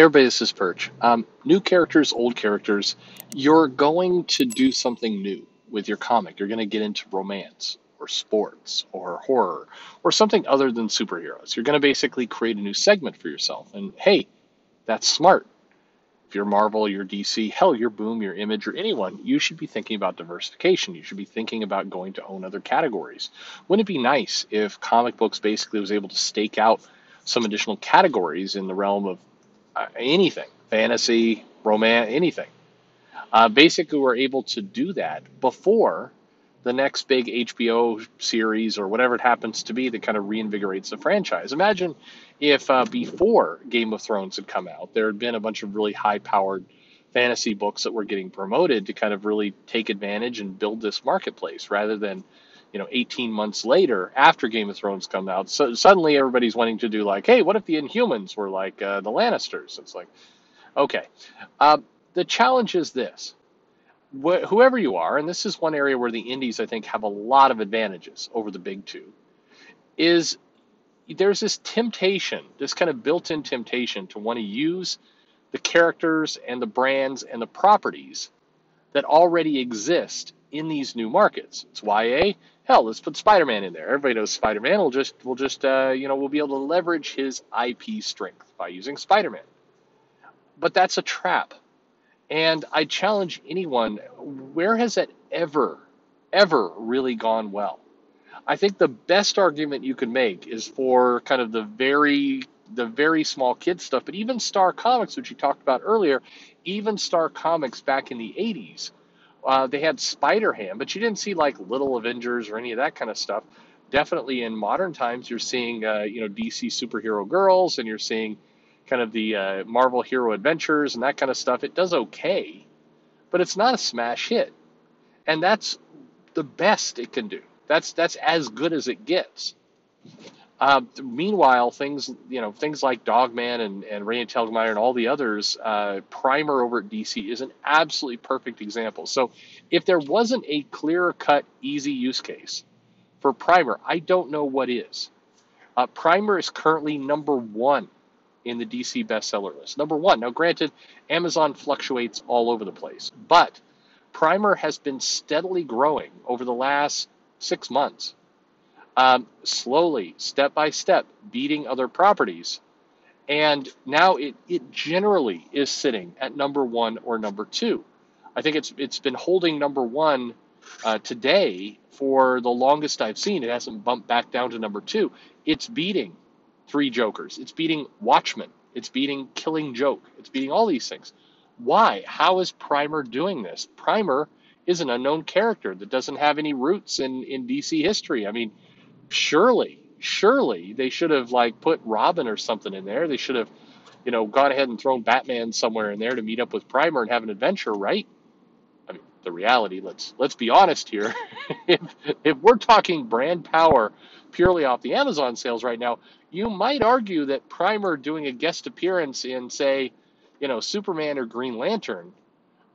everybody, this is Perch. New characters, old characters, you're going to do something new with your comic. You're going to get into romance or sports or horror or something other than superheroes. You're going to basically create a new segment for yourself. And hey, that's smart. If you're Marvel, you're DC, hell, you're Boom, you're Image, or anyone, you should be thinking about diversification. You should be thinking about going to own other categories. Wouldn't it be nice if comic books basically was able to stake out some additional categories in the realm of anything, fantasy, romance, anything? Basically, we're able to do that before the next big HBO series or whatever it happens to be that kind of reinvigorates the franchise. Imagine if before Game of Thrones had come out, there had been a bunch of really high powered fantasy books that were getting promoted to kind of really take advantage and build this marketplace rather than 18 months later after Game of Thrones come out. So suddenly everybody's wanting to do like, hey, what if the Inhumans were like the Lannisters? It's like, okay. Uh, the challenge is this: whoever you are, and this is one area where the indies, I think, have a lot of advantages over the big two, is there's this temptation, this kind of built-in temptation to want to use the characters and the brands and the properties that already exist in these new markets. It's YA. Hell, let's put Spider-Man in there. Everybody knows Spider-Man. We'll be able to leverage his IP strength by using Spider-Man. But that's a trap. And I challenge anyone, where has that ever really gone well? I think the best argument you could make is for kind of the very small kid stuff, but even Star Comics, which you talked about earlier, even Star Comics back in the 80s, they had Spider-Ham, but you didn't see like Little Avengers or any of that kind of stuff. Definitely in modern times, you're seeing DC superhero girls, and you're seeing kind of the Marvel Hero Adventures and that kind of stuff. It does okay, but it's not a smash hit, and that's the best it can do. That's as good as it gets. Meanwhile, things like Dogman and Rain and Telgemeier and all the others, Primer over at DC is an absolutely perfect example. So if there wasn't a clear-cut, easy use case for Primer, I don't know what is. Primer is currently number one in the DC bestseller list. Number one. Now, granted, Amazon fluctuates all over the place, but Primer has been steadily growing over the last 6 months, slowly, step by step, beating other properties. And now it generally is sitting at number one or number two. I think it's been holding number one today for the longest I've seen. It hasn't bumped back down to number two. It's beating Three Jokers. It's beating Watchmen. It's beating Killing Joke. It's beating all these things. Why? How is Primer doing this? Primer is an unknown character that doesn't have any roots in DC history. I mean, surely they should have like put Robin or something in there. They should have, gone ahead and thrown Batman somewhere in there to meet up with Primer and have an adventure, right? I mean, the reality, let's be honest here. if we're talking brand power purely off the Amazon sales right now, you might argue that Primer doing a guest appearance in, say, Superman or Green Lantern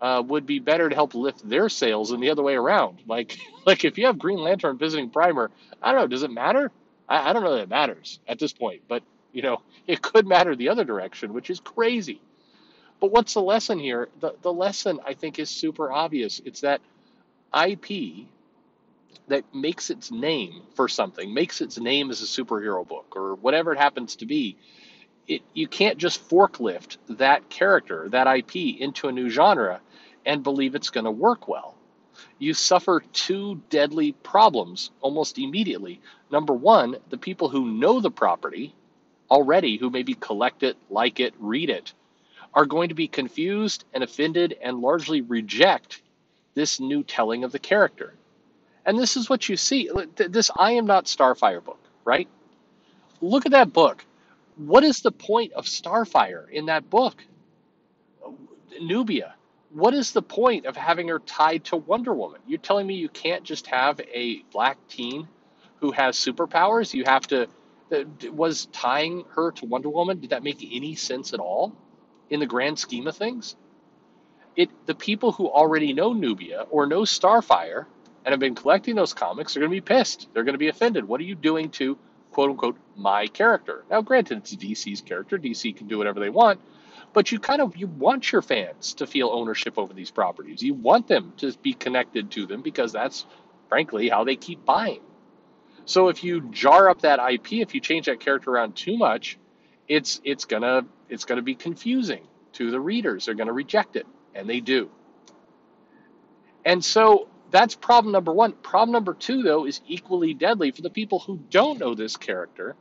would be better to help lift their sales than the other way around. Like if you have Green Lantern visiting Primer, I don't know, does it matter? I don't know that it matters at this point, but it could matter the other direction, which is crazy. But what's the lesson here? The lesson, I think, is super obvious. It's that IP that makes its name for something, makes its name as a superhero book or whatever it happens to be. You can't just forklift that character, that IP, into a new genre and believe it's going to work well. You suffer two deadly problems almost immediately. Number one, the people who know the property already, who maybe collect it, like it, read it, are going to be confused and offended and largely reject this new telling of the character. And this is what you see. This I Am Not Starfire book, right? Look at that book. What is the point of Starfire in that book? Nubia. What is the point of having her tied to Wonder Woman? You're telling me you can't just have a black teen who has superpowers? You have to. Was tying her to Wonder Woman, did that make any sense at all in the grand scheme of things? The people who already know Nubia or know Starfire and have been collecting those comics are going to be pissed. They're going to be offended. What are you doing to, quote unquote, my character? Now, granted, it's DC's character. DC can do whatever they want. But you want your fans to feel ownership over these properties. You want them to be connected to them because that's frankly how they keep buying. So if you jar up that IP, if you change that character around too much, it's gonna be confusing to the readers. They're gonna reject it, and they do. And so that's problem number one. Problem number two, though, is equally deadly for the people who don't know this character.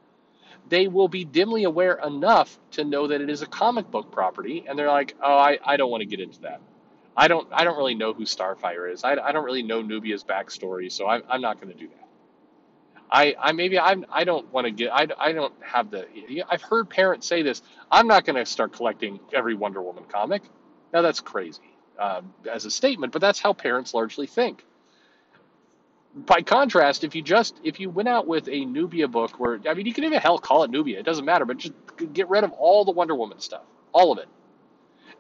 They will be dimly aware enough to know that it is a comic book property, and they're like, "Oh, I don't want to get into that. I don't really know who Starfire is. I don't really know Nubia's backstory, so I'm not going to do that. I don't want to get I don't have the I've heard parents say this. I'm not going to start collecting every Wonder Woman comic. Now that's crazy as a statement, but that's how parents largely think. By contrast, if you went out with a Nubia book where I mean you can even hell call it Nubia, it doesn't matter, but just get rid of all the Wonder Woman stuff, all of it,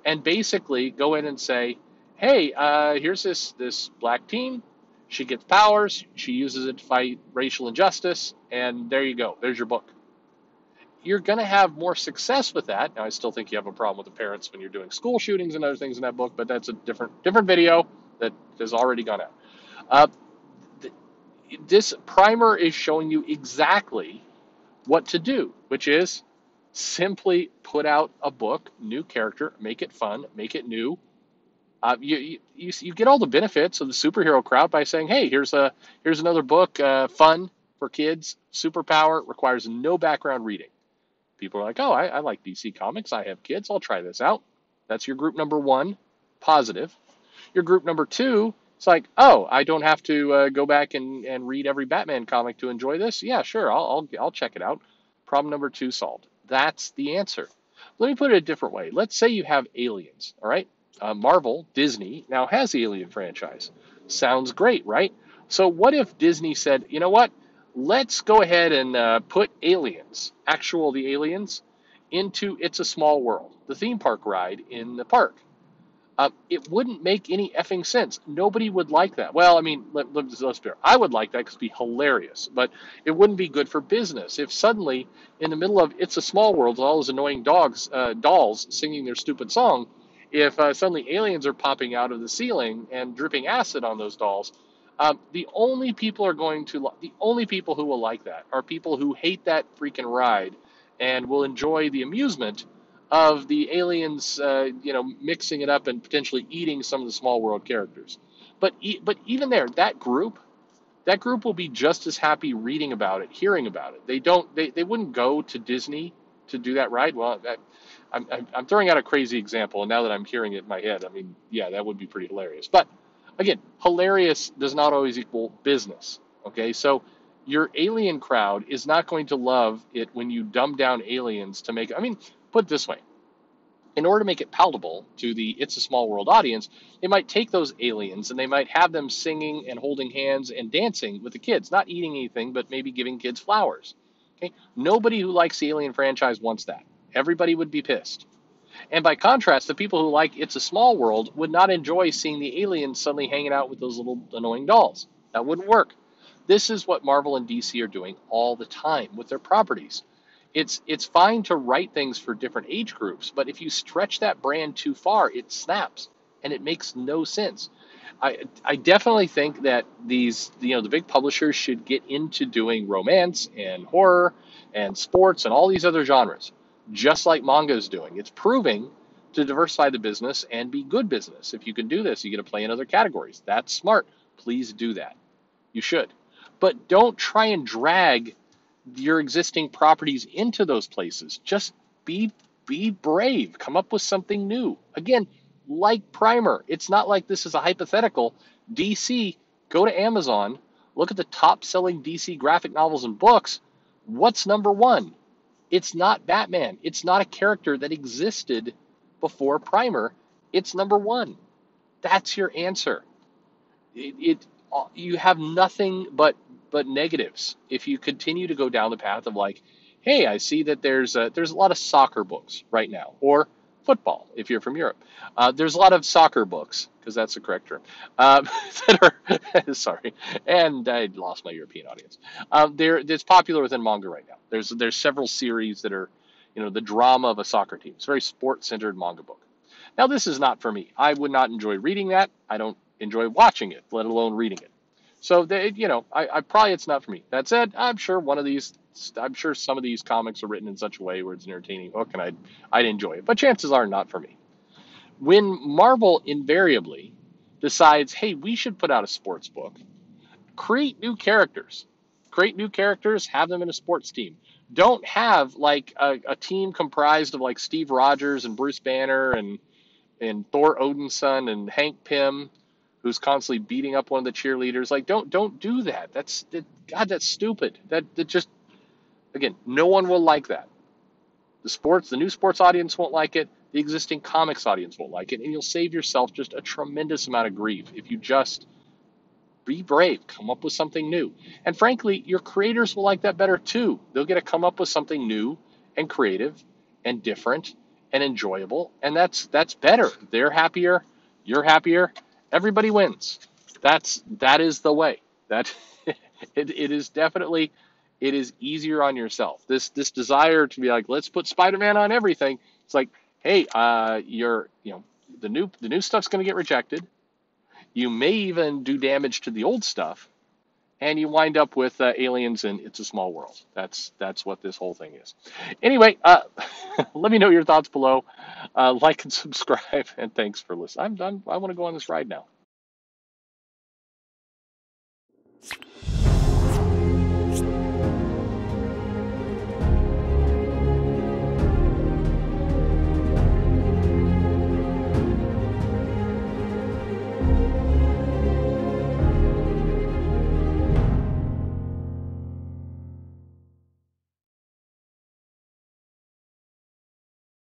and basically go in and say, hey, here's this black teen. She gets powers. She uses it to fight racial injustice, and there you go. There's your book. You're going to have more success with that. Now, I still think you have a problem with the parents when you're doing school shootings and other things in that book, but that's a different video that has already gone out. Uh, this primer is showing you exactly what to do, which is simply put out a book, new character, make it fun, make it new. You get all the benefits of the superhero crowd by saying, hey, here's another book, fun for kids, superpower, requires no background reading. People are like, oh, I like DC Comics. I have kids. I'll try this out. That's your group number one, positive. Your group number two, it's like, oh, I don't have to go back and read every Batman comic to enjoy this. Yeah, sure, I'll check it out. Problem number two solved. That's the answer. Let me put it a different way. Let's say you have aliens, all right? Marvel, Disney, now has the Alien franchise. Sounds great, right? So what if Disney said, you know what? Let's go ahead and put aliens, the aliens, into It's a Small World, the theme park ride in the park. It wouldn't make any effing sense. Nobody would like that. Well, I mean, let's be honest. I would like that because it'd be hilarious, but it wouldn't be good for business if suddenly, in the middle of It's a Small World, all those annoying dolls singing their stupid song, if suddenly aliens are popping out of the ceiling and dripping acid on those dolls, the only people who will like that are people who hate that freaking ride and will enjoy the amusement of the aliens, mixing it up and potentially eating some of the small world characters. But even there, that group will be just as happy reading about it, hearing about it. They wouldn't go to Disney to do that ride. Well, I'm throwing out a crazy example, and now that I'm hearing it in my head, I mean, yeah, that would be pretty hilarious. But again, hilarious does not always equal business. Okay, so your alien crowd is not going to love it when you dumb down aliens to make. I mean, put it this way: in order to make it palatable to the It's a Small World audience, they might take those aliens and they might have them singing and holding hands and dancing with the kids, not eating anything, but maybe giving kids flowers. Okay, nobody who likes the Alien franchise wants that. Everybody would be pissed. And by contrast, the people who like It's a Small World would not enjoy seeing the aliens suddenly hanging out with those little annoying dolls. That wouldn't work. This is what Marvel and DC are doing all the time with their properties. It's fine to write things for different age groups, but if you stretch that brand too far, it snaps and it makes no sense. I definitely think that the big publishers should get into doing romance and horror and sports and all these other genres, just like manga is doing. It's proving to diversify the business and be good business. If you can do this, you get to play in other categories. That's smart. Please do that. You should. But don't try and drag your existing properties into those places. Just be brave. Come up with something new. Again, like Primer, it's not like this is a hypothetical. DC, go to Amazon, look at the top selling DC graphic novels and books. What's number one? It's not Batman. It's not a character that existed before Primer. It's number one. That's your answer. It you have nothing but negatives if you continue to go down the path of like, hey, I see that there's a lot of soccer books right now, or football if you're from Europe. There's a lot of soccer books because that's the correct term. That are sorry, and I lost my European audience. It's popular within manga right now. There's several series that are the drama of a soccer team. It's a very sport-centered manga book. Now, this is not for me. I would not enjoy reading that. I don't enjoy watching it, let alone reading it. So, I probably it's not for me. That said, I'm sure some of these comics are written in such a way where it's an entertaining book, and I'd enjoy it. But chances are not for me. When Marvel invariably decides, hey, we should put out a sports book, create new characters. Create new characters, have them in a sports team. Don't have like a team comprised of like Steve Rogers and Bruce Banner and Thor Odinson and Hank Pym, who's constantly beating up one of the cheerleaders. Like, don't do that. God, that's stupid. That just again, no one will like that. The new sports audience won't like it. The existing comics audience won't like it, and you'll save yourself just a tremendous amount of grief if you just be brave, come up with something new. And frankly, your creators will like that better too. They'll get to come up with something new and creative and different and enjoyable, and that's better. They're happier, you're happier, everybody wins. That is the way. That it is definitely it is easier on yourself. This desire to be like, let's put Spider-Man on everything. It's like, hey, the new stuff's going to get rejected. You may even do damage to the old stuff, and you wind up with aliens and It's a Small World. That's what this whole thing is. Anyway, let me know your thoughts below. Like and subscribe, and thanks for listening. I want to go on this ride now.